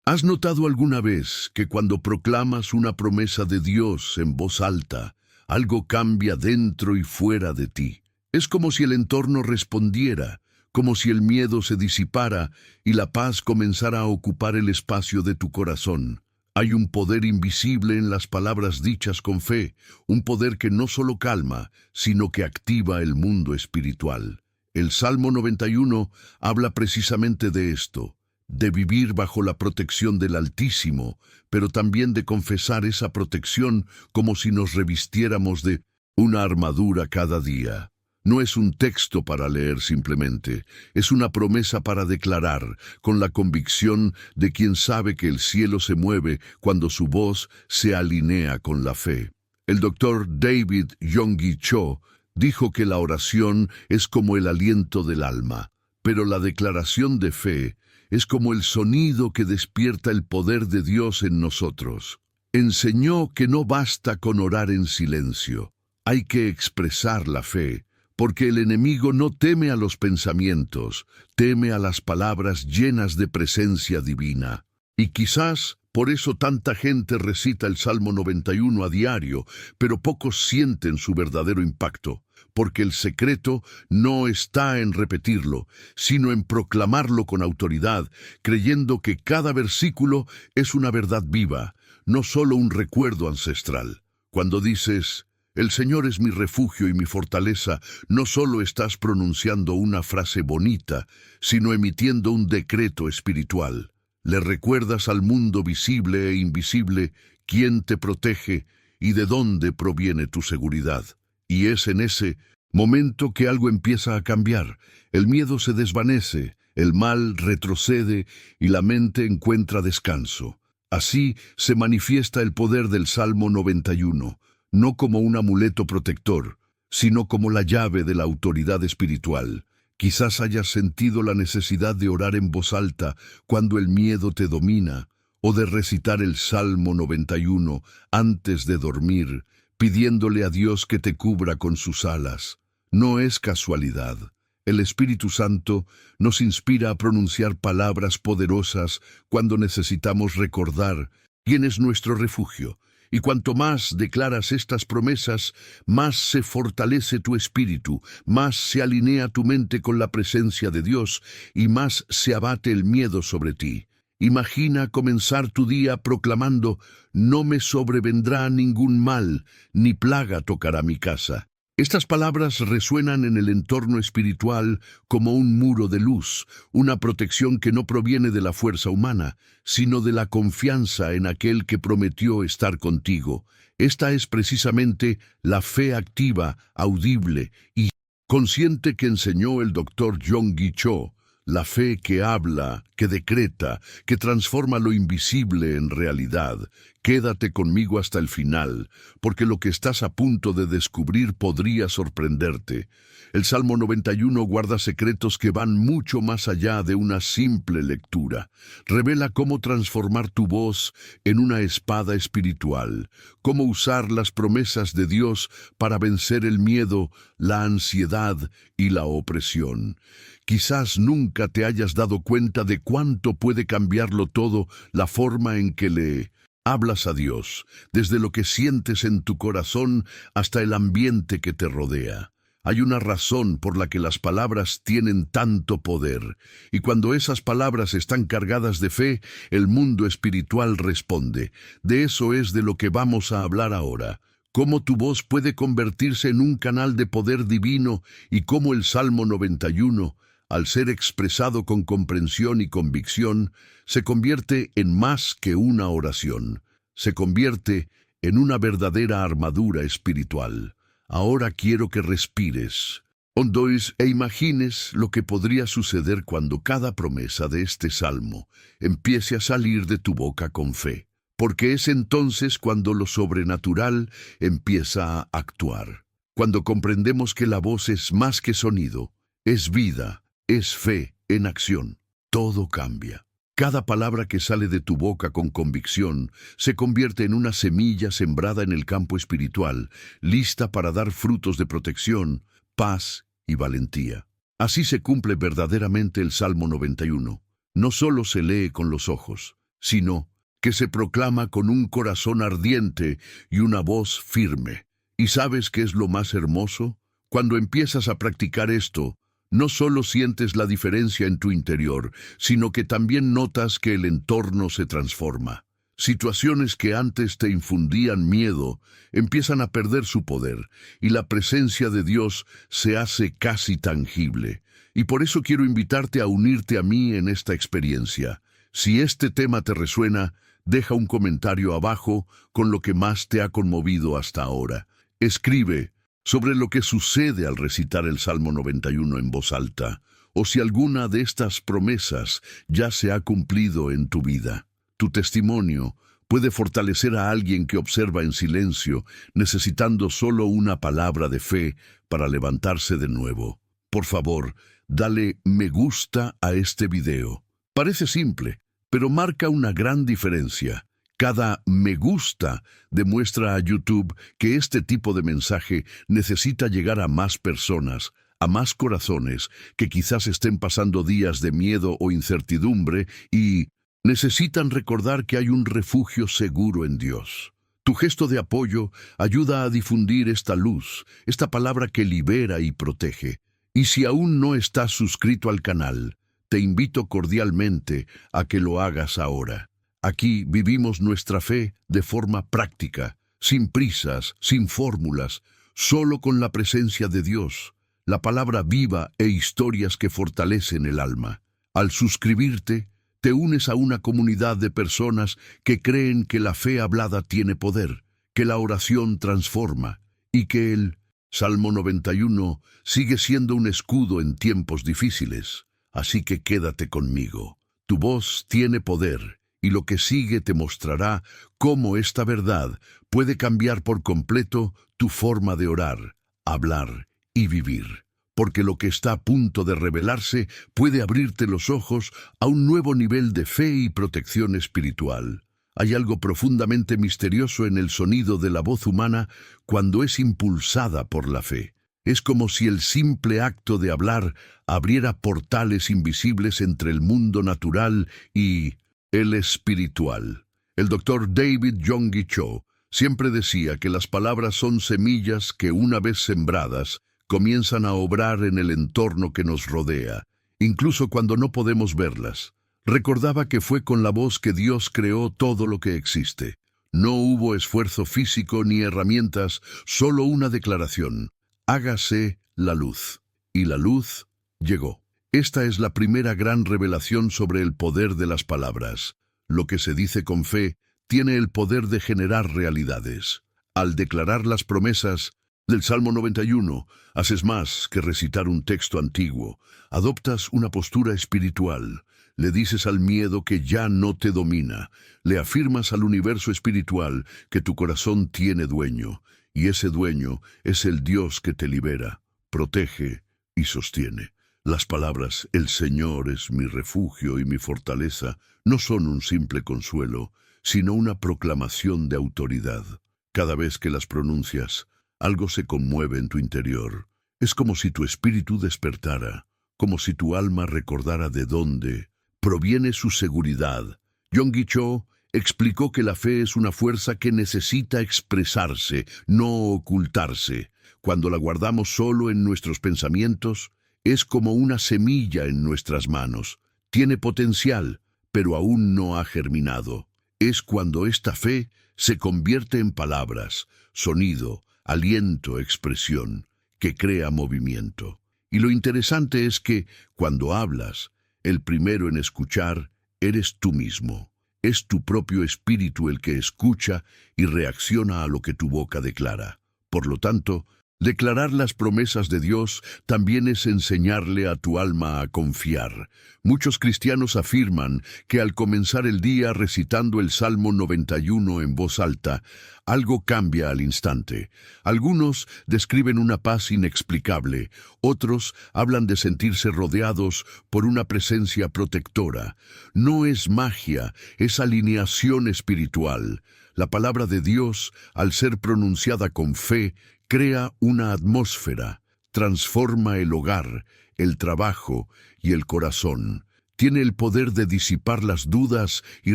¿Has notado alguna vez que cuando proclamas una promesa de Dios en voz alta, algo cambia dentro y fuera de ti? Es como si el entorno respondiera, como si el miedo se disipara y la paz comenzara a ocupar el espacio de tu corazón. Hay un poder invisible en las palabras dichas con fe, un poder que no solo calma, sino que activa el mundo espiritual. El Salmo 91 habla precisamente de esto, de vivir bajo la protección del Altísimo, pero también de confesar esa protección como si nos revistiéramos de una armadura cada día. No es un texto para leer simplemente, es una promesa para declarar, con la convicción de quien sabe que el cielo se mueve cuando su voz se alinea con la fe. El doctor David Yonggi Cho dijo que la oración es como el aliento del alma, pero la declaración de fe es como el sonido que despierta el poder de Dios en nosotros. Enseñó que no basta con orar en silencio, hay que expresar la fe, porque el enemigo no teme a los pensamientos, teme a las palabras llenas de presencia divina. Y quizás por eso tanta gente recita el Salmo 91 a diario, pero pocos sienten su verdadero impacto, porque el secreto no está en repetirlo, sino en proclamarlo con autoridad, creyendo que cada versículo es una verdad viva, no solo un recuerdo ancestral. Cuando dices, "El Señor es mi refugio y mi fortaleza", no solo estás pronunciando una frase bonita, sino emitiendo un decreto espiritual. Le recuerdas al mundo visible e invisible quién te protege y de dónde proviene tu seguridad. Y es en ese momento que algo empieza a cambiar. El miedo se desvanece, el mal retrocede y la mente encuentra descanso. Así se manifiesta el poder del Salmo 91, no como un amuleto protector, sino como la llave de la autoridad espiritual. Quizás hayas sentido la necesidad de orar en voz alta cuando el miedo te domina, o de recitar el Salmo 91 antes de dormir, pidiéndole a Dios que te cubra con sus alas. No es casualidad. El Espíritu Santo nos inspira a pronunciar palabras poderosas cuando necesitamos recordar quién es nuestro refugio. Y cuanto más declaras estas promesas, más se fortalece tu espíritu, más se alinea tu mente con la presencia de Dios y más se abate el miedo sobre ti. Imagina comenzar tu día proclamando: "No me sobrevendrá ningún mal, ni plaga tocará mi casa". Estas palabras resuenan en el entorno espiritual como un muro de luz, una protección que no proviene de la fuerza humana, sino de la confianza en aquel que prometió estar contigo. Esta es precisamente la fe activa, audible y consciente que enseñó el doctor Yonggi Cho. La fe que habla, que decreta, que transforma lo invisible en realidad. Quédate conmigo hasta el final, porque lo que estás a punto de descubrir podría sorprenderte. El Salmo 91 guarda secretos que van mucho más allá de una simple lectura. Revela cómo transformar tu voz en una espada espiritual, cómo usar las promesas de Dios para vencer el miedo, la ansiedad y la opresión. Quizás nunca te hayas dado cuenta de cuánto puede cambiarlo todo la forma en que le hablas a Dios, desde lo que sientes en tu corazón hasta el ambiente que te rodea. Hay una razón por la que las palabras tienen tanto poder, y cuando esas palabras están cargadas de fe, el mundo espiritual responde. De eso es de lo que vamos a hablar ahora. Cómo tu voz puede convertirse en un canal de poder divino y cómo el Salmo 91, al ser expresado con comprensión y convicción, se convierte en más que una oración. Se convierte en una verdadera armadura espiritual. Ahora quiero que respires hondo e imagines lo que podría suceder cuando cada promesa de este salmo empiece a salir de tu boca con fe. Porque es entonces cuando lo sobrenatural empieza a actuar. Cuando comprendemos que la voz es más que sonido, es vida, es fe en acción. Todo cambia. Cada palabra que sale de tu boca con convicción se convierte en una semilla sembrada en el campo espiritual, lista para dar frutos de protección, paz y valentía. Así se cumple verdaderamente el Salmo 91. No solo se lee con los ojos, sino que se proclama con un corazón ardiente y una voz firme. ¿Y sabes qué es lo más hermoso? Cuando empiezas a practicar esto, no solo sientes la diferencia en tu interior, sino que también notas que el entorno se transforma. Situaciones que antes te infundían miedo empiezan a perder su poder y la presencia de Dios se hace casi tangible. Y por eso quiero invitarte a unirte a mí en esta experiencia. Si este tema te resuena, deja un comentario abajo con lo que más te ha conmovido hasta ahora. Escribe sobre lo que sucede al recitar el Salmo 91 en voz alta, o si alguna de estas promesas ya se ha cumplido en tu vida. Tu testimonio puede fortalecer a alguien que observa en silencio, necesitando solo una palabra de fe para levantarse de nuevo. Por favor, dale me gusta a este video. Parece simple, pero marca una gran diferencia. Cada me gusta demuestra a YouTube que este tipo de mensaje necesita llegar a más personas, a más corazones que quizás estén pasando días de miedo o incertidumbre y necesitan recordar que hay un refugio seguro en Dios. Tu gesto de apoyo ayuda a difundir esta luz, esta palabra que libera y protege. Y si aún no estás suscrito al canal, te invito cordialmente a que lo hagas ahora. Aquí vivimos nuestra fe de forma práctica, sin prisas, sin fórmulas, solo con la presencia de Dios, la palabra viva e historias que fortalecen el alma. Al suscribirte, te unes a una comunidad de personas que creen que la fe hablada tiene poder, que la oración transforma y que el Salmo 91 sigue siendo un escudo en tiempos difíciles. Así que quédate conmigo. Tu voz tiene poder y lo que sigue te mostrará cómo esta verdad puede cambiar por completo tu forma de orar, hablar y vivir. Porque lo que está a punto de revelarse puede abrirte los ojos a un nuevo nivel de fe y protección espiritual. Hay algo profundamente misterioso en el sonido de la voz humana cuando es impulsada por la fe. Es como si el simple acto de hablar abriera portales invisibles entre el mundo natural y el espiritual. El doctor David Yonggi Cho siempre decía que las palabras son semillas que una vez sembradas comienzan a obrar en el entorno que nos rodea, incluso cuando no podemos verlas. Recordaba que fue con la voz que Dios creó todo lo que existe. No hubo esfuerzo físico ni herramientas, solo una declaración. Hágase la luz. Y la luz llegó. Esta es la primera gran revelación sobre el poder de las palabras. Lo que se dice con fe tiene el poder de generar realidades. Al declarar las promesas del Salmo 91, haces más que recitar un texto antiguo. Adoptas una postura espiritual. Le dices al miedo que ya no te domina. Le afirmas al universo espiritual que tu corazón tiene dueño. Y ese dueño es el Dios que te libera, protege y sostiene. Las palabras «El Señor es mi refugio y mi fortaleza» no son un simple consuelo, sino una proclamación de autoridad. Cada vez que las pronuncias, algo se conmueve en tu interior. Es como si tu espíritu despertara, como si tu alma recordara de dónde proviene su seguridad. Yonggi Cho explicó que la fe es una fuerza que necesita expresarse, no ocultarse. Cuando la guardamos solo en nuestros pensamientos, es como una semilla en nuestras manos. Tiene potencial, pero aún no ha germinado. Es cuando esta fe se convierte en palabras, sonido, aliento, expresión, que crea movimiento. Y lo interesante es que, cuando hablas, el primero en escuchar eres tú mismo. Es tu propio espíritu el que escucha y reacciona a lo que tu boca declara. Por lo tanto, declarar las promesas de Dios también es enseñarle a tu alma a confiar. Muchos cristianos afirman que al comenzar el día recitando el Salmo 91 en voz alta, algo cambia al instante. Algunos describen una paz inexplicable, otros hablan de sentirse rodeados por una presencia protectora. No es magia, es alineación espiritual. La palabra de Dios, al ser pronunciada con fe, crea una atmósfera, transforma el hogar, el trabajo y el corazón. Tiene el poder de disipar las dudas y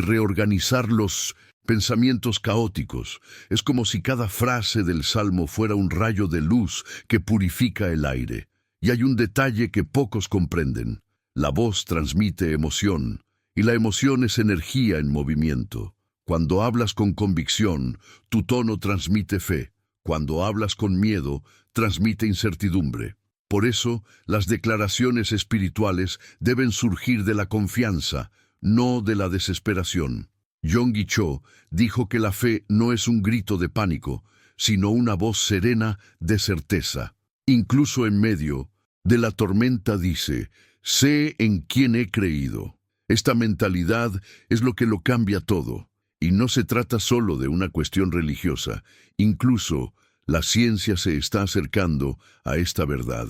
reorganizar los pensamientos caóticos. Es como si cada frase del Salmo fuera un rayo de luz que purifica el aire. Y hay un detalle que pocos comprenden. La voz transmite emoción, y la emoción es energía en movimiento. Cuando hablas con convicción, tu tono transmite fe. Cuando hablas con miedo, transmite incertidumbre. Por eso, las declaraciones espirituales deben surgir de la confianza, no de la desesperación. Yonggi Cho dijo que la fe no es un grito de pánico, sino una voz serena de certeza. Incluso en medio de la tormenta dice, sé en quién he creído. Esta mentalidad es lo que lo cambia todo. Y no se trata solo de una cuestión religiosa. Incluso la ciencia se está acercando a esta verdad.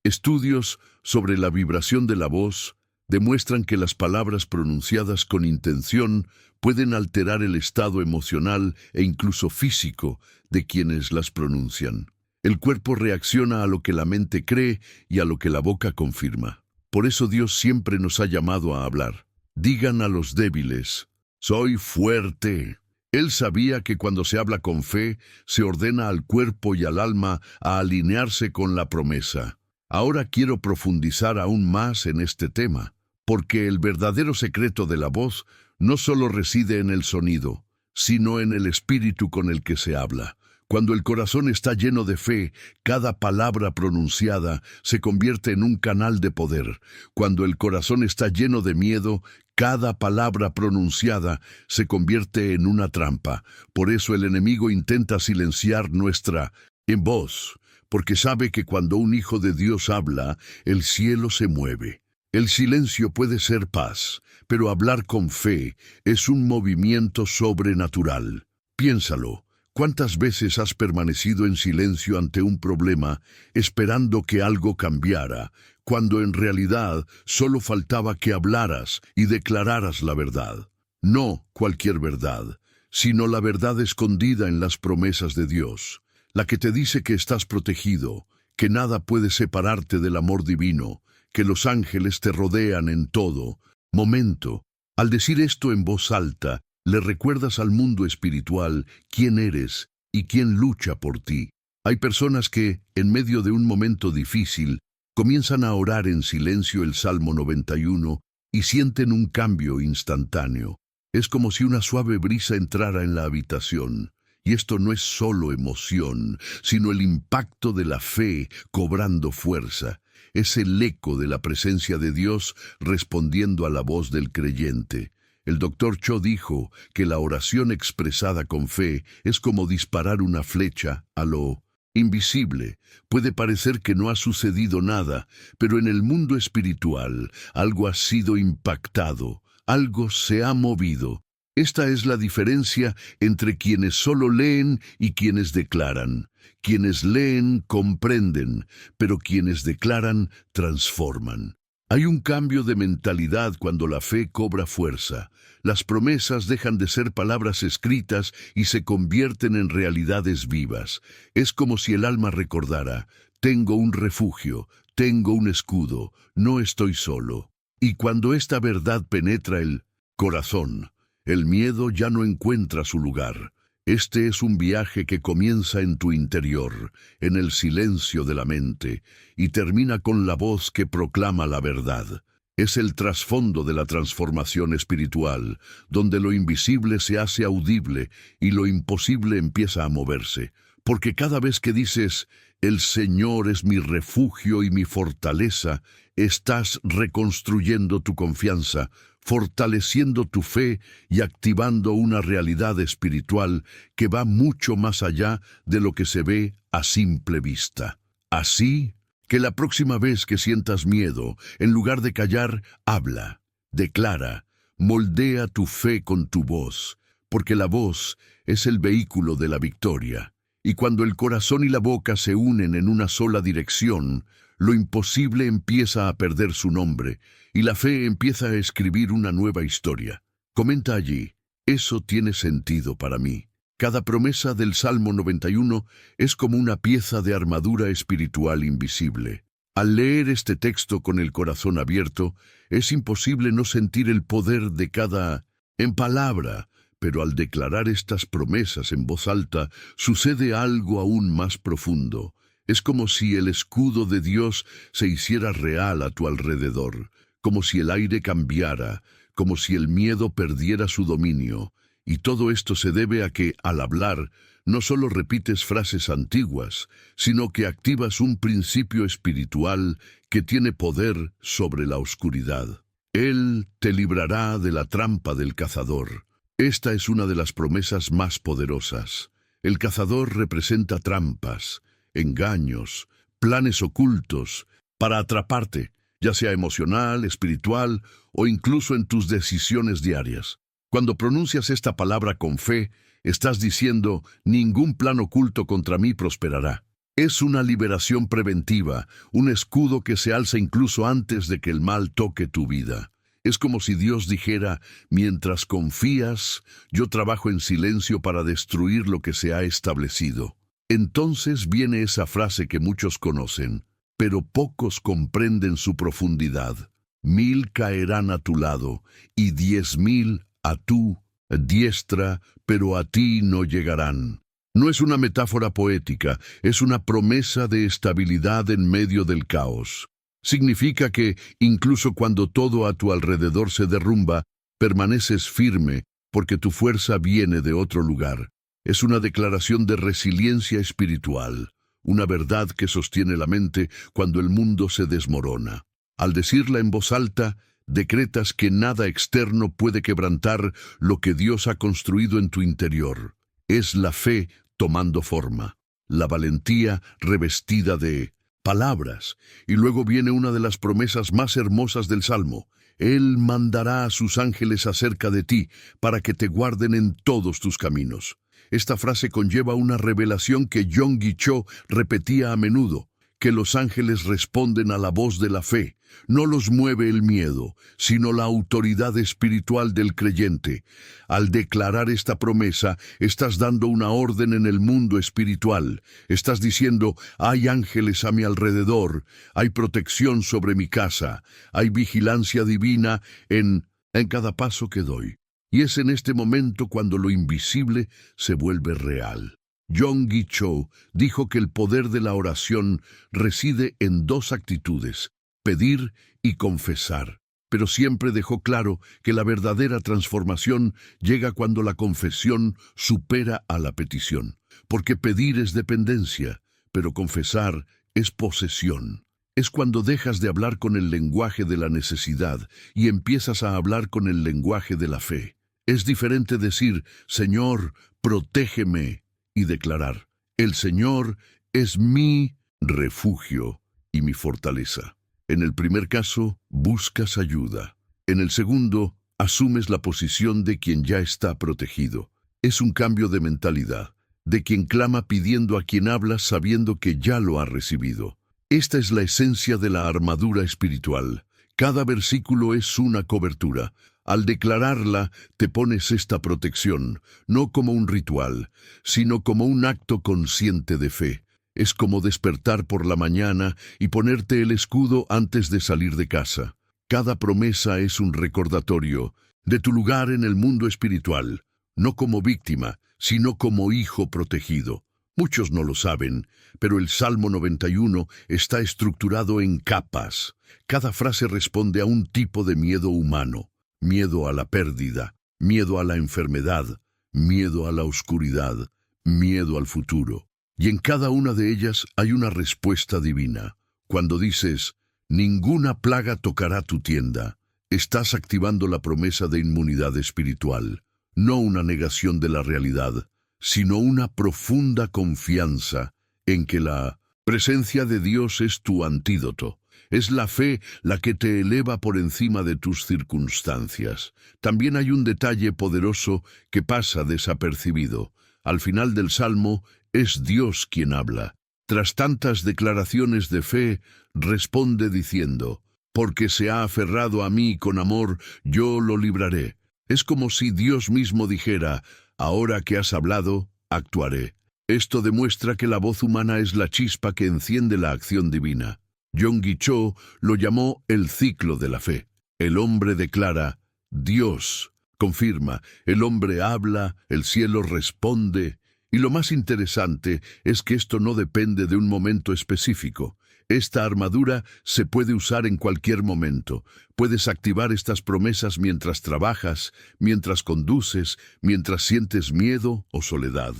Estudios sobre la vibración de la voz demuestran que las palabras pronunciadas con intención pueden alterar el estado emocional e incluso físico de quienes las pronuncian. El cuerpo reacciona a lo que la mente cree y a lo que la boca confirma. Por eso Dios siempre nos ha llamado a hablar. Digan a los débiles, soy fuerte. Él sabía que cuando se habla con fe, se ordena al cuerpo y al alma a alinearse con la promesa. Ahora quiero profundizar aún más en este tema, porque el verdadero secreto de la voz no solo reside en el sonido, sino en el espíritu con el que se habla. Cuando el corazón está lleno de fe, cada palabra pronunciada se convierte en un canal de poder. Cuando el corazón está lleno de miedo, cada palabra pronunciada se convierte en una trampa. Por eso el enemigo intenta silenciar nuestra voz, porque sabe que cuando un hijo de Dios habla, el cielo se mueve. El silencio puede ser paz, pero hablar con fe es un movimiento sobrenatural. Piénsalo. ¿Cuántas veces has permanecido en silencio ante un problema, esperando que algo cambiara, cuando en realidad solo faltaba que hablaras y declararas la verdad? No cualquier verdad, sino la verdad escondida en las promesas de Dios, la que te dice que estás protegido, que nada puede separarte del amor divino, que los ángeles te rodean en todo momento. Al decir esto en voz alta, le recuerdas al mundo espiritual quién eres y quién lucha por ti. Hay personas que, en medio de un momento difícil, comienzan a orar en silencio el Salmo 91 y sienten un cambio instantáneo. Es como si una suave brisa entrara en la habitación. Y esto no es solo emoción, sino el impacto de la fe cobrando fuerza. Es el eco de la presencia de Dios respondiendo a la voz del creyente. El Dr. Cho dijo que la oración expresada con fe es como disparar una flecha a lo invisible. Puede parecer que no ha sucedido nada, pero en el mundo espiritual algo ha sido impactado, algo se ha movido. Esta es la diferencia entre quienes solo leen y quienes declaran. Quienes leen comprenden, pero quienes declaran transforman. Hay un cambio de mentalidad cuando la fe cobra fuerza. Las promesas dejan de ser palabras escritas y se convierten en realidades vivas. Es como si el alma recordara, tengo un refugio, tengo un escudo, no estoy solo. Y cuando esta verdad penetra el corazón, el miedo ya no encuentra su lugar. Este es un viaje que comienza en tu interior, en el silencio de la mente, y termina con la voz que proclama la verdad. Es el trasfondo de la transformación espiritual, donde lo invisible se hace audible y lo imposible empieza a moverse. Porque cada vez que dices, el Señor es mi refugio y mi fortaleza, estás reconstruyendo tu confianza, fortaleciendo tu fe y activando una realidad espiritual que va mucho más allá de lo que se ve a simple vista. Así que la próxima vez que sientas miedo, en lugar de callar, habla, declara, moldea tu fe con tu voz, porque la voz es el vehículo de la victoria. Y cuando el corazón y la boca se unen en una sola dirección, lo imposible empieza a perder su nombre y la fe empieza a escribir una nueva historia. Comenta allí, eso tiene sentido para mí. Cada promesa del Salmo 91 es como una pieza de armadura espiritual invisible. Al leer este texto con el corazón abierto, es imposible no sentir el poder de cada en palabra, pero al declarar estas promesas en voz alta, sucede algo aún más profundo. Es como si el escudo de Dios se hiciera real a tu alrededor, como si el aire cambiara, como si el miedo perdiera su dominio. Y todo esto se debe a que, al hablar, no solo repites frases antiguas, sino que activas un principio espiritual que tiene poder sobre la oscuridad. Él te librará de la trampa del cazador. Esta es una de las promesas más poderosas. El cazador representa trampas, engaños, planes ocultos para atraparte, ya sea emocional, espiritual o incluso en tus decisiones diarias. Cuando pronuncias esta palabra con fe, estás diciendo, ningún plan oculto contra mí prosperará. Es una liberación preventiva, un escudo que se alza incluso antes de que el mal toque tu vida. Es como si Dios dijera, mientras confías, yo trabajo en silencio para destruir lo que se ha establecido. Entonces viene esa frase que muchos conocen, pero pocos comprenden su profundidad. 1000 caerán a tu lado y 10,000 a tu diestra, pero a ti no llegarán. No es una metáfora poética, es una promesa de estabilidad en medio del caos. Significa que, incluso cuando todo a tu alrededor se derrumba, permaneces firme, porque tu fuerza viene de otro lugar. Es una declaración de resiliencia espiritual, una verdad que sostiene la mente cuando el mundo se desmorona. Al decirla en voz alta, decretas que nada externo puede quebrantar lo que Dios ha construido en tu interior. Es la fe tomando forma, la valentía revestida de palabras. Y luego viene una de las promesas más hermosas del Salmo. Él mandará a sus ángeles acerca de ti, para que te guarden en todos tus caminos. Esta frase conlleva una revelación que Yonggi Cho repetía a menudo, que los ángeles responden a la voz de la fe. No los mueve el miedo, sino la autoridad espiritual del creyente. Al declarar esta promesa, estás dando una orden en el mundo espiritual. Estás diciendo, hay ángeles a mi alrededor, hay protección sobre mi casa, hay vigilancia divina en cada paso que doy. Y es en este momento cuando lo invisible se vuelve real. Yonggi Cho dijo que el poder de la oración reside en dos actitudes: pedir y confesar. Pero siempre dejó claro que la verdadera transformación llega cuando la confesión supera a la petición. Porque pedir es dependencia, pero confesar es posesión. Es cuando dejas de hablar con el lenguaje de la necesidad y empiezas a hablar con el lenguaje de la fe. Es diferente decir, Señor, protégeme, y declarar, el Señor es mi refugio y mi fortaleza. En el primer caso, buscas ayuda. En el segundo, asumes la posición de quien ya está protegido. Es un cambio de mentalidad, de quien clama pidiendo a quien habla sabiendo que ya lo ha recibido. Esta es la esencia de la armadura espiritual. Cada versículo es una cobertura. Al declararla, te pones esta protección, no como un ritual, sino como un acto consciente de fe. Es como despertar por la mañana y ponerte el escudo antes de salir de casa. Cada promesa es un recordatorio de tu lugar en el mundo espiritual, no como víctima, sino como hijo protegido. Muchos no lo saben, pero el Salmo 91 está estructurado en capas. Cada frase responde a un tipo de miedo humano. Miedo a la pérdida, miedo a la enfermedad, miedo a la oscuridad, miedo al futuro. Y en cada una de ellas hay una respuesta divina. Cuando dices, ninguna plaga tocará tu tienda, estás activando la promesa de inmunidad espiritual, no una negación de la realidad, sino una profunda confianza en que la presencia de Dios es tu antídoto. Es la fe la que te eleva por encima de tus circunstancias. También hay un detalle poderoso que pasa desapercibido. Al final del Salmo, es Dios quien habla. Tras tantas declaraciones de fe, responde diciendo, porque se ha aferrado a mí con amor, yo lo libraré. Es como si Dios mismo dijera, ahora que has hablado, actuaré. Esto demuestra que la voz humana es la chispa que enciende la acción divina. Yonggi Cho lo llamó el ciclo de la fe. El hombre declara, Dios, confirma, el hombre habla, el cielo responde. Y lo más interesante es que esto no depende de un momento específico. Esta armadura se puede usar en cualquier momento. Puedes activar estas promesas mientras trabajas, mientras conduces, mientras sientes miedo o soledad.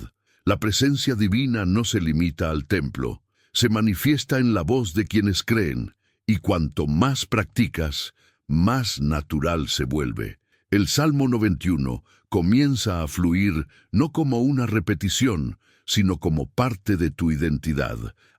La presencia divina no se limita al templo. Se manifiesta en la voz de quienes creen, y cuanto más practicas, más natural se vuelve. El Salmo 91 comienza a fluir no como una repetición, sino como parte de tu identidad.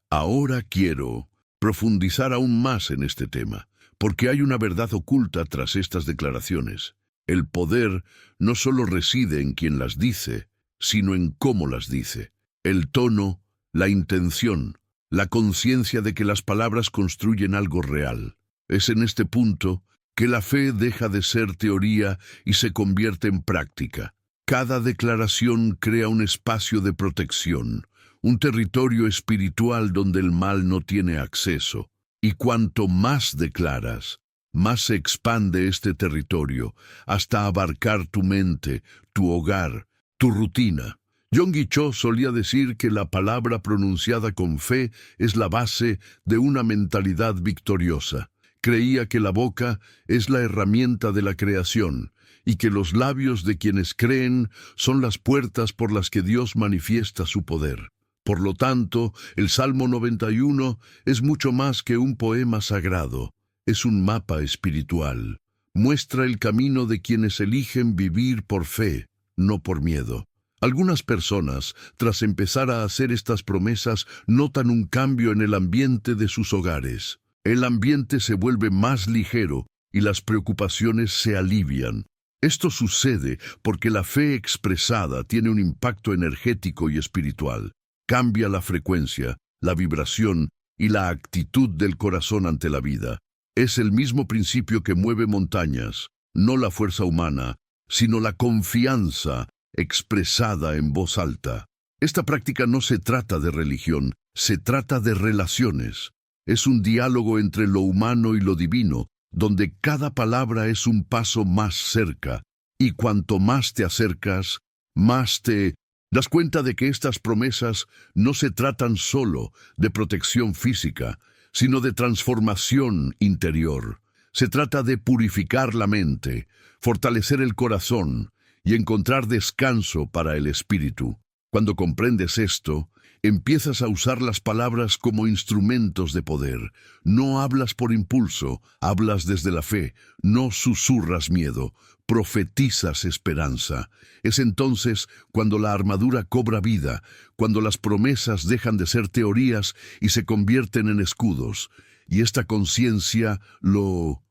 Ahora quiero profundizar aún más en este tema, porque hay una verdad oculta tras estas declaraciones. El poder no solo reside en quien las dice, sino en cómo las dice. El tono, la intención, la conciencia de que las palabras construyen algo real. Es en este punto que la fe deja de ser teoría y se convierte en práctica. Cada declaración crea un espacio de protección, un territorio espiritual donde el mal no tiene acceso. Y cuanto más declaras, más se expande este territorio hasta abarcar tu mente, tu hogar, tu rutina. Yonggi Cho solía decir que la palabra pronunciada con fe es la base de una mentalidad victoriosa. Creía que la boca es la herramienta de la creación y que los labios de quienes creen son las puertas por las que Dios manifiesta su poder. Por lo tanto, el Salmo 91 es mucho más que un poema sagrado, es un mapa espiritual. Muestra el camino de quienes eligen vivir por fe, no por miedo. Algunas personas, tras empezar a hacer estas promesas, notan un cambio en el ambiente de sus hogares. El ambiente se vuelve más ligero y las preocupaciones se alivian. Esto sucede porque la fe expresada tiene un impacto energético y espiritual. Cambia la frecuencia, la vibración y la actitud del corazón ante la vida. Es el mismo principio que mueve montañas, no la fuerza humana, sino la confianza expresada en voz alta. Esta práctica no se trata de religión, se trata de relaciones. Es un diálogo entre lo humano y lo divino, donde cada palabra es un paso más cerca, y cuanto más te acercas, más te das cuenta de que estas promesas no se tratan solo de protección física, sino de transformación interior. Se trata de purificar la mente, fortalecer el corazón y encontrar descanso para el espíritu. Cuando comprendes esto, empiezas a usar las palabras como instrumentos de poder. No hablas por impulso, hablas desde la fe, no susurras miedo, profetizas esperanza. Es entonces cuando la armadura cobra vida, cuando las promesas dejan de ser teorías y se convierten en escudos. Y esta conciencia lo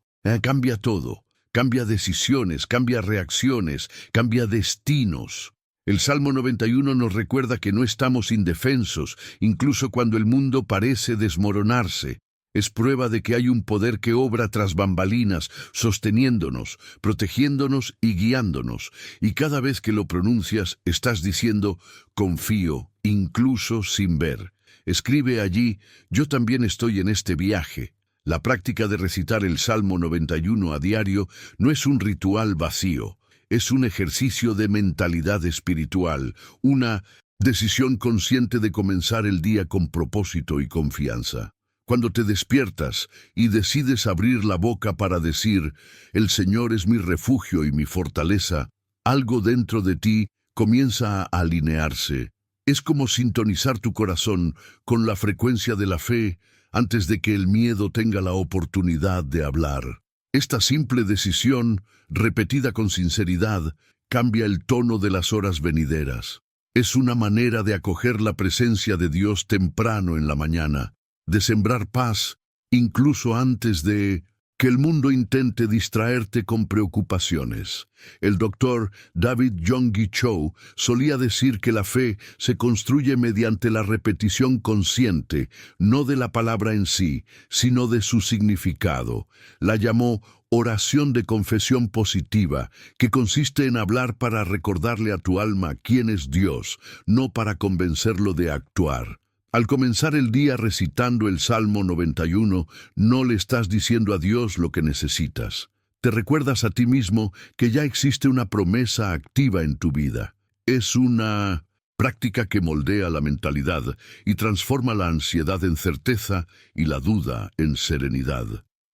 cambia todo, cambia decisiones, cambia reacciones, cambia destinos. El Salmo 91 nos recuerda que no estamos indefensos, incluso cuando el mundo parece desmoronarse. Es prueba de que hay un poder que obra tras bambalinas, sosteniéndonos, protegiéndonos y guiándonos. Y cada vez que lo pronuncias, estás diciendo, confío, incluso sin ver. Escribe allí, yo también estoy en este viaje. La práctica de recitar el Salmo 91 a diario no es un ritual vacío. Es un ejercicio de mentalidad espiritual, una decisión consciente de comenzar el día con propósito y confianza. Cuando te despiertas y decides abrir la boca para decir, el Señor es mi refugio y mi fortaleza, algo dentro de ti comienza a alinearse. Es como sintonizar tu corazón con la frecuencia de la fe antes de que el miedo tenga la oportunidad de hablar. Esta simple decisión, repetida con sinceridad, cambia el tono de las horas venideras. Es una manera de acoger la presencia de Dios temprano en la mañana, de sembrar paz, incluso antes de que el mundo intente distraerte con preocupaciones. El doctor David Yonggi Cho solía decir que la fe se construye mediante la repetición consciente, no de la palabra en sí, sino de su significado. La llamó oración de confesión positiva, que consiste en hablar para recordarle a tu alma quién es Dios, no para convencerlo de actuar. Al comenzar el día recitando el Salmo 91, no le estás diciendo a Dios lo que necesitas. Te recuerdas a ti mismo que ya existe una promesa activa en tu vida. Es una práctica que moldea la mentalidad y transforma la ansiedad en certeza y la duda en serenidad.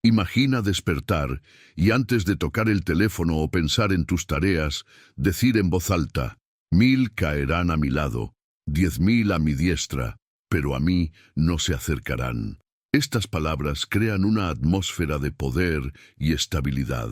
Imagina despertar y antes de tocar el teléfono o pensar en tus tareas, decir en voz alta: 1000 caerán a mi lado, 10.000 a mi diestra, pero a mí no se acercarán. Estas palabras crean una atmósfera de poder y estabilidad.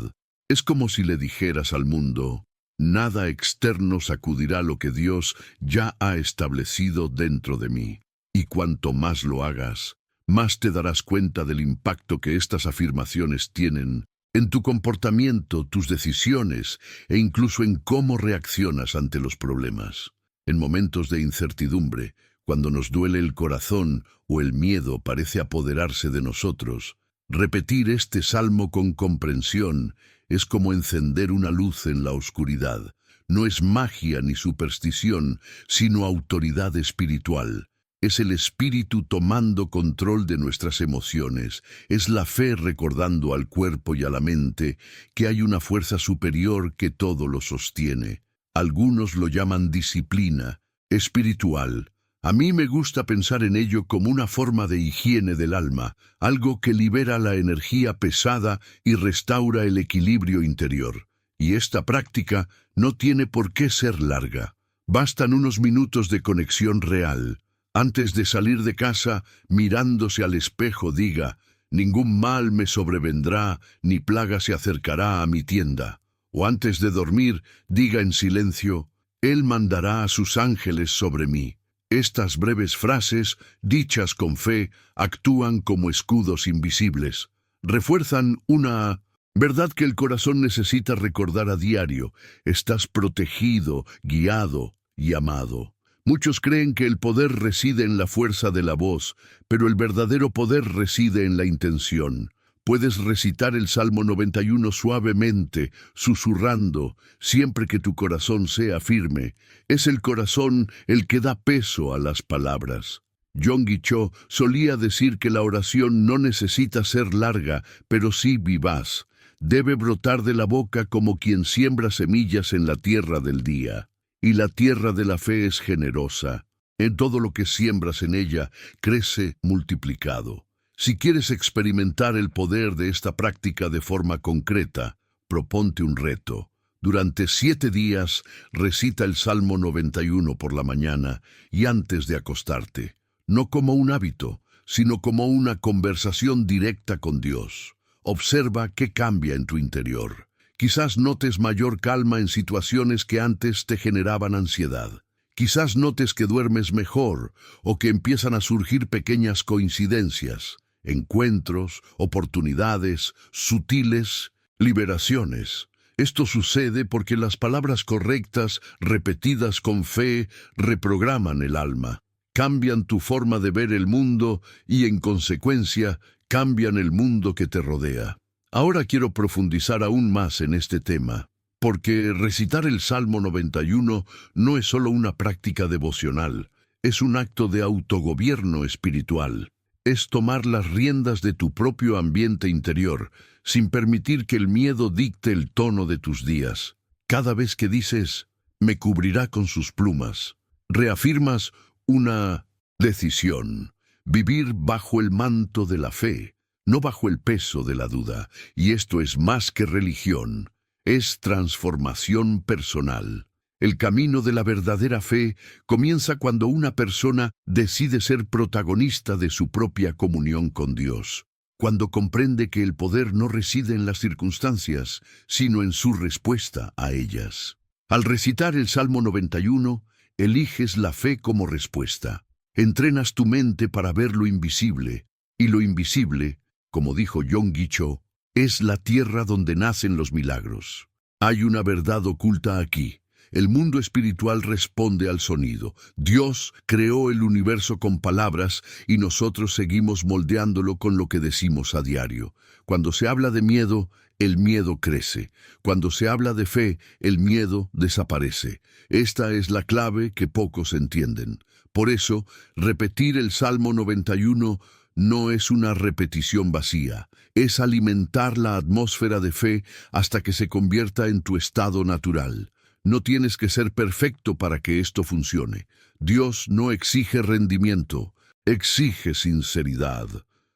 Es como si le dijeras al mundo: nada externo sacudirá lo que Dios ya ha establecido dentro de mí. Y cuanto más lo hagas, más te darás cuenta del impacto que estas afirmaciones tienen en tu comportamiento, tus decisiones e incluso en cómo reaccionas ante los problemas. En momentos de incertidumbre, cuando nos duele el corazón o el miedo parece apoderarse de nosotros, repetir este salmo con comprensión es como encender una luz en la oscuridad. No es magia ni superstición, sino autoridad espiritual. Es el espíritu tomando control de nuestras emociones. Es la fe recordando al cuerpo y a la mente que hay una fuerza superior que todo lo sostiene. Algunos lo llaman disciplina espiritual. A mí me gusta pensar en ello como una forma de higiene del alma, algo que libera la energía pesada y restaura el equilibrio interior. Y esta práctica no tiene por qué ser larga. Bastan unos minutos de conexión real. Antes de salir de casa, mirándose al espejo, diga: ningún mal me sobrevendrá, ni plaga se acercará a mi tienda. O antes de dormir, diga en silencio: Él mandará a sus ángeles sobre mí. Estas breves frases, dichas con fe, actúan como escudos invisibles. Refuerzan una verdad que el corazón necesita recordar a diario: estás protegido, guiado y amado. Muchos creen que el poder reside en la fuerza de la voz, pero el verdadero poder reside en la intención. Puedes recitar el Salmo 91 suavemente, susurrando, siempre que tu corazón sea firme. Es el corazón el que da peso a las palabras. Yonggi Cho solía decir que la oración no necesita ser larga, pero sí vivaz. Debe brotar de la boca como quien siembra semillas en la tierra del día. Y la tierra de la fe es generosa. En todo lo que siembras en ella, crece multiplicado. Si quieres experimentar el poder de esta práctica de forma concreta, proponte un reto. Durante 7 días, recita el Salmo 91 por la mañana y antes de acostarte. No como un hábito, sino como una conversación directa con Dios. Observa qué cambia en tu interior. Quizás notes mayor calma en situaciones que antes te generaban ansiedad. Quizás notes que duermes mejor o que empiezan a surgir pequeñas coincidencias, encuentros, oportunidades, sutiles, liberaciones. Esto sucede porque las palabras correctas, repetidas con fe, reprograman el alma, cambian tu forma de ver el mundo y, en consecuencia, cambian el mundo que te rodea. Ahora quiero profundizar aún más en este tema, porque recitar el Salmo 91 no es solo una práctica devocional, es un acto de autogobierno espiritual. Es tomar las riendas de tu propio ambiente interior, sin permitir que el miedo dicte el tono de tus días. Cada vez que dices: me cubrirá con sus plumas, reafirmas una decisión: vivir bajo el manto de la fe, no bajo el peso de la duda. Y esto es más que religión, es transformación personal. El camino de la verdadera fe comienza cuando una persona decide ser protagonista de su propia comunión con Dios, cuando comprende que el poder no reside en las circunstancias, sino en su respuesta a ellas. Al recitar el Salmo 91, eliges la fe como respuesta. Entrenas tu mente para ver lo invisible, y lo invisible, como dijo Yonggi Cho, es la tierra donde nacen los milagros. Hay una verdad oculta aquí. El mundo espiritual responde al sonido. Dios creó el universo con palabras y nosotros seguimos moldeándolo con lo que decimos a diario. Cuando se habla de miedo, el miedo crece. Cuando se habla de fe, el miedo desaparece. Esta es la clave que pocos entienden. Por eso, repetir el Salmo 91 no es una repetición vacía, es alimentar la atmósfera de fe hasta que se convierta en tu estado natural. No tienes que ser perfecto para que esto funcione. Dios no exige rendimiento, exige sinceridad.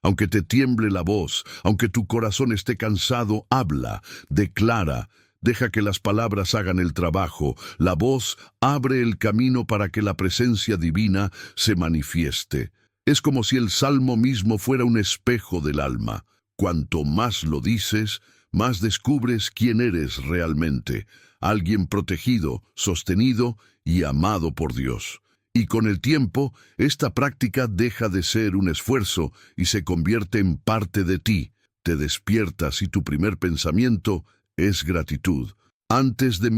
Aunque te tiemble la voz, aunque tu corazón esté cansado, habla, declara, deja que las palabras hagan el trabajo. La voz abre el camino para que la presencia divina se manifieste. Es como si el salmo mismo fuera un espejo del alma. Cuanto más lo dices, más descubres quién eres realmente. Alguien protegido, sostenido y amado por Dios. Y con el tiempo, esta práctica deja de ser un esfuerzo y se convierte en parte de ti. Te despiertas y tu primer pensamiento es gratitud. Antes de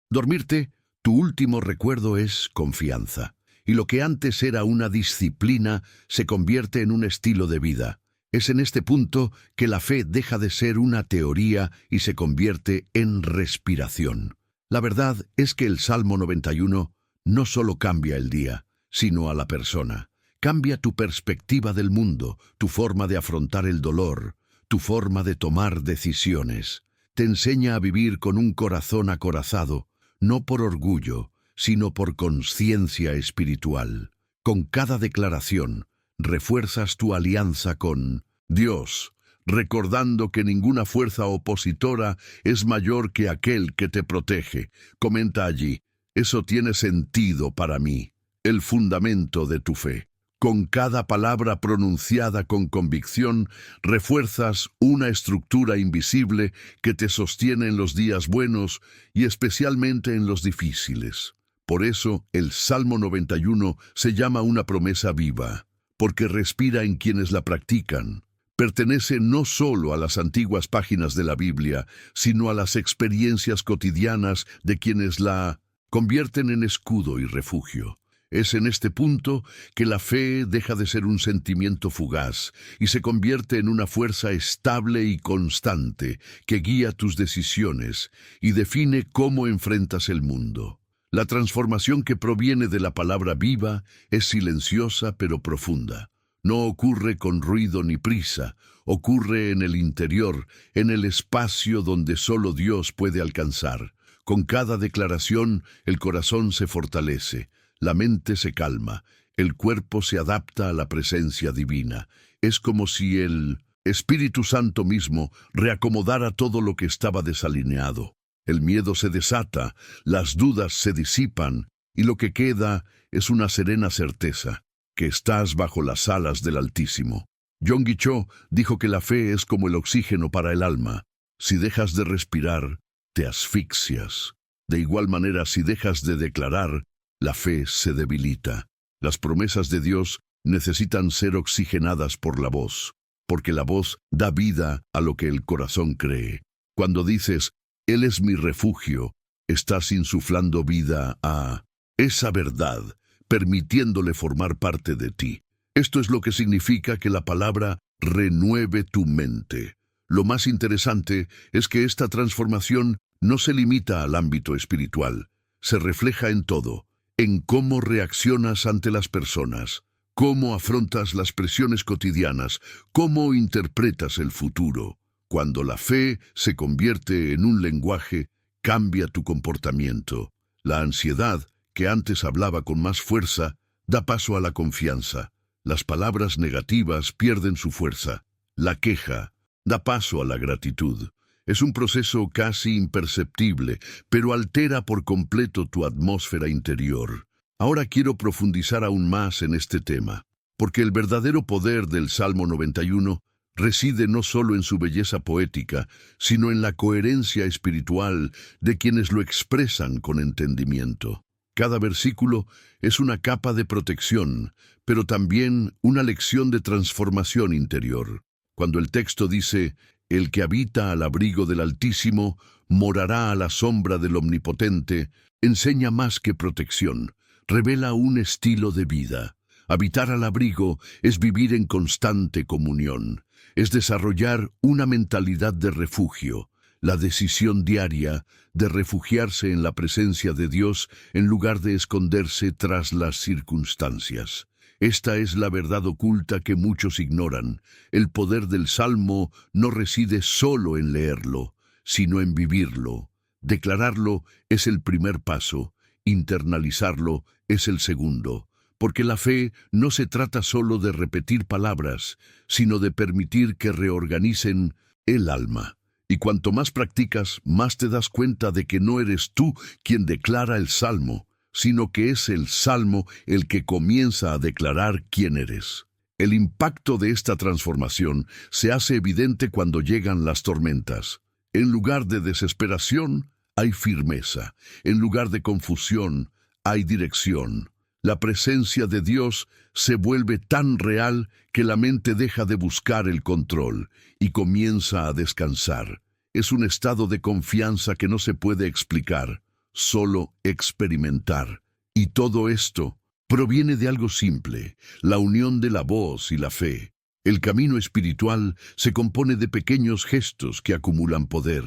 dormirte, tu último recuerdo es confianza. Y lo que antes era una disciplina se convierte en un estilo de vida. Es en este punto que la fe deja de ser una teoría y se convierte en respiración. La verdad es que el Salmo 91 no solo cambia el día, sino a la persona. Cambia tu perspectiva del mundo, tu forma de afrontar el dolor, tu forma de tomar decisiones. Te enseña a vivir con un corazón acorazado, no por orgullo, sino por conciencia espiritual. Con cada declaración, refuerzas tu alianza con Dios, recordando que ninguna fuerza opositora es mayor que aquel que te protege. Comenta allí, eso tiene sentido para mí, el fundamento de tu fe. Con cada palabra pronunciada con convicción, refuerzas una estructura invisible que te sostiene en los días buenos y especialmente en los difíciles. Por eso, el Salmo 91 se llama una promesa viva, porque respira en quienes la practican. Pertenece no solo a las antiguas páginas de la Biblia, sino a las experiencias cotidianas de quienes la convierten en escudo y refugio. Es en este punto que la fe deja de ser un sentimiento fugaz y se convierte en una fuerza estable y constante que guía tus decisiones y define cómo enfrentas el mundo. La transformación que proviene de la palabra viva es silenciosa pero profunda. No ocurre con ruido ni prisa, ocurre en el interior, en el espacio donde solo Dios puede alcanzar. Con cada declaración, el corazón se fortalece, la mente se calma, el cuerpo se adapta a la presencia divina. Es como si el Espíritu Santo mismo reacomodara todo lo que estaba desalineado. El miedo se desata, las dudas se disipan, y lo que queda es una serena certeza, que estás bajo las alas del Altísimo. Yonggi Cho dijo que la fe es como el oxígeno para el alma. Si dejas de respirar, te asfixias. De igual manera, si dejas de declarar, la fe se debilita. Las promesas de Dios necesitan ser oxigenadas por la voz, porque la voz da vida a lo que el corazón cree. Cuando dices, Él es mi refugio, estás insuflando vida a esa verdad, permitiéndole formar parte de ti. Esto es lo que significa que la palabra renueve tu mente. Lo más interesante es que esta transformación no se limita al ámbito espiritual, se refleja en todo, en cómo reaccionas ante las personas, cómo afrontas las presiones cotidianas, cómo interpretas el futuro. Cuando la fe se convierte en un lenguaje, cambia tu comportamiento. La ansiedad, que antes hablaba con más fuerza, da paso a la confianza. Las palabras negativas pierden su fuerza. La queja da paso a la gratitud. Es un proceso casi imperceptible, pero altera por completo tu atmósfera interior. Ahora quiero profundizar aún más en este tema, porque el verdadero poder del Salmo 91 reside no solo en su belleza poética, sino en la coherencia espiritual de quienes lo expresan con entendimiento. Cada versículo es una capa de protección, pero también una lección de transformación interior. Cuando el texto dice, «El que habita al abrigo del Altísimo morará a la sombra del Omnipotente», enseña más que protección, revela un estilo de vida. Habitar al abrigo es vivir en constante comunión, es desarrollar una mentalidad de refugio. la decisión diaria de refugiarse en la presencia de Dios en lugar de esconderse tras las circunstancias. Esta es la verdad oculta que muchos ignoran. El poder del Salmo no reside solo en leerlo, sino en vivirlo. Declararlo es el primer paso, internalizarlo es el segundo, porque la fe no se trata solo de repetir palabras, sino de permitir que reorganicen el alma. Y cuanto más practicas, más te das cuenta de que no eres tú quien declara el Salmo, sino que es el Salmo el que comienza a declarar quién eres. El impacto de esta transformación se hace evidente cuando llegan las tormentas. En lugar de desesperación, hay firmeza. En lugar de confusión, hay dirección. La presencia de Dios se vuelve tan real que la mente deja de buscar el control y comienza a descansar. Es un estado de confianza que no se puede explicar, solo experimentar. Y todo esto proviene de algo simple, la unión de la voz y la fe. El camino espiritual se compone de pequeños gestos que acumulan poder.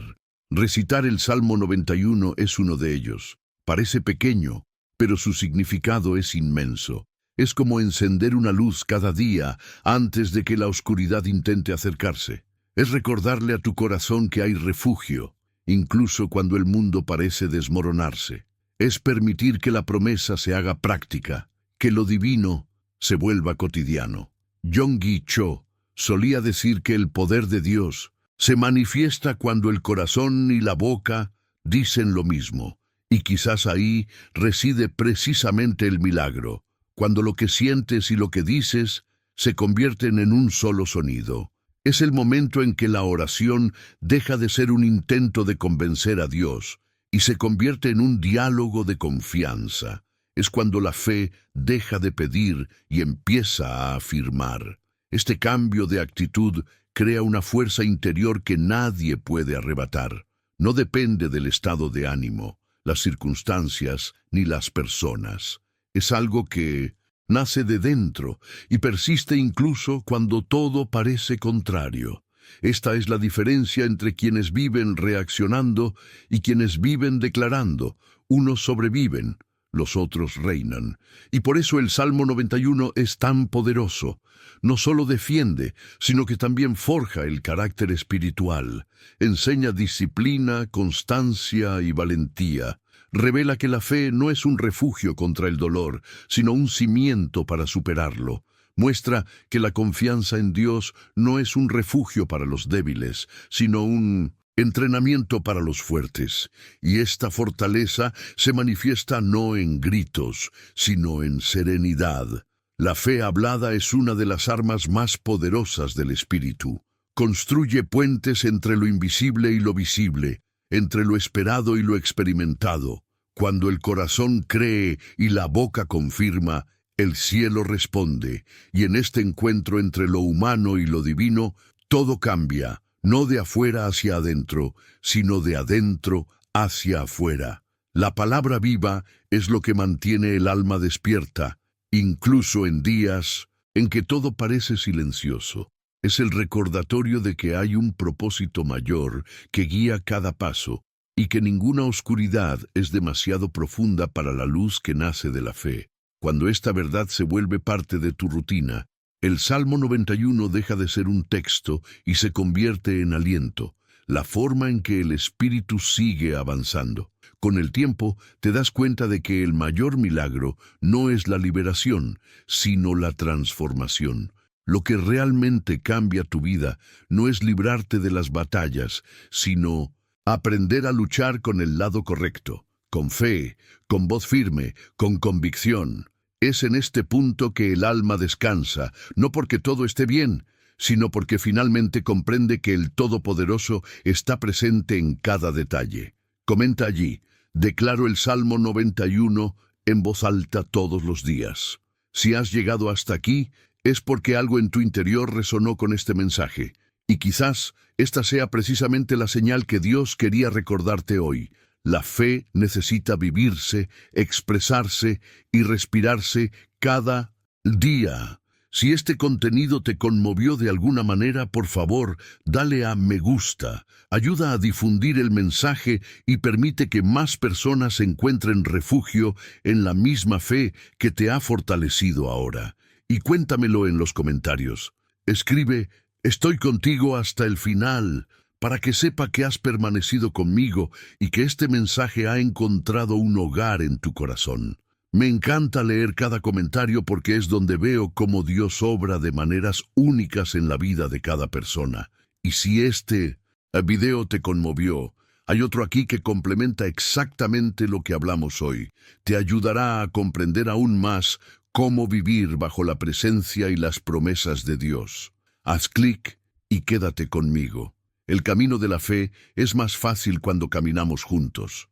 Recitar el Salmo 91 es uno de ellos. Parece pequeño, pero su significado es inmenso. Es como encender una luz cada día antes de que la oscuridad intente acercarse. Es recordarle a tu corazón que hay refugio, incluso cuando el mundo parece desmoronarse. Es permitir que la promesa se haga práctica, que lo divino se vuelva cotidiano. Yonggi Cho solía decir que el poder de Dios se manifiesta cuando el corazón y la boca dicen lo mismo. Y quizás ahí reside precisamente el milagro, cuando lo que sientes y lo que dices se convierten en un solo sonido. Es el momento en que la oración deja de ser un intento de convencer a Dios y se convierte en un diálogo de confianza. Es cuando la fe deja de pedir y empieza a afirmar. Este cambio de actitud crea una fuerza interior que nadie puede arrebatar. No depende del estado de ánimo, las circunstancias ni las personas. Es algo que nace de dentro y persiste incluso cuando todo parece contrario. Esta es la diferencia entre quienes viven reaccionando y quienes viven declarando. Unos sobreviven, los otros reinan. Y por eso el Salmo 91 es tan poderoso. No solo defiende, sino que también forja el carácter espiritual. Enseña disciplina, constancia y valentía. Revela que la fe no es un refugio contra el dolor, sino un cimiento para superarlo. Muestra que la confianza en Dios no es un refugio para los débiles, sino un entrenamiento para los fuertes. Y esta fortaleza se manifiesta no en gritos, sino en serenidad. La fe hablada es una de las armas más poderosas del espíritu. Construye puentes entre lo invisible y lo visible, entre lo esperado y lo experimentado. Cuando el corazón cree y la boca confirma, el cielo responde, y en este encuentro entre lo humano y lo divino, todo cambia, no de afuera hacia adentro, sino de adentro hacia afuera. La palabra viva es lo que mantiene el alma despierta, incluso en días en que todo parece silencioso. Es el recordatorio de que hay un propósito mayor que guía cada paso y que ninguna oscuridad es demasiado profunda para la luz que nace de la fe. Cuando esta verdad se vuelve parte de tu rutina, el Salmo 91 deja de ser un texto y se convierte en aliento, la forma en que el espíritu sigue avanzando. Con el tiempo te das cuenta de que el mayor milagro no es la liberación, sino la transformación. Lo que realmente cambia tu vida no es librarte de las batallas, sino aprender a luchar con el lado correcto, con fe, con voz firme, con convicción. Es en este punto que el alma descansa, no porque todo esté bien, sino porque finalmente comprende que el Todopoderoso está presente en cada detalle. Comenta allí: declaro el Salmo 91 en voz alta todos los días. Si has llegado hasta aquí, es porque algo en tu interior resonó con este mensaje. Y quizás esta sea precisamente la señal que Dios quería recordarte hoy. La fe necesita vivirse, expresarse y respirarse cada día. Si este contenido te conmovió de alguna manera, por favor, dale a me gusta. Ayuda a difundir el mensaje y permite que más personas encuentren refugio en la misma fe que te ha fortalecido ahora. Y cuéntamelo en los comentarios. Escribe, estoy contigo hasta el final, para que sepa que has permanecido conmigo y que este mensaje ha encontrado un hogar en tu corazón. Me encanta leer cada comentario porque es donde veo cómo Dios obra de maneras únicas en la vida de cada persona. Y si este video te conmovió, hay otro aquí que complementa exactamente lo que hablamos hoy. Te ayudará a comprender aún más cómo vivir bajo la presencia y las promesas de Dios. Haz clic y quédate conmigo. El camino de la fe es más fácil cuando caminamos juntos.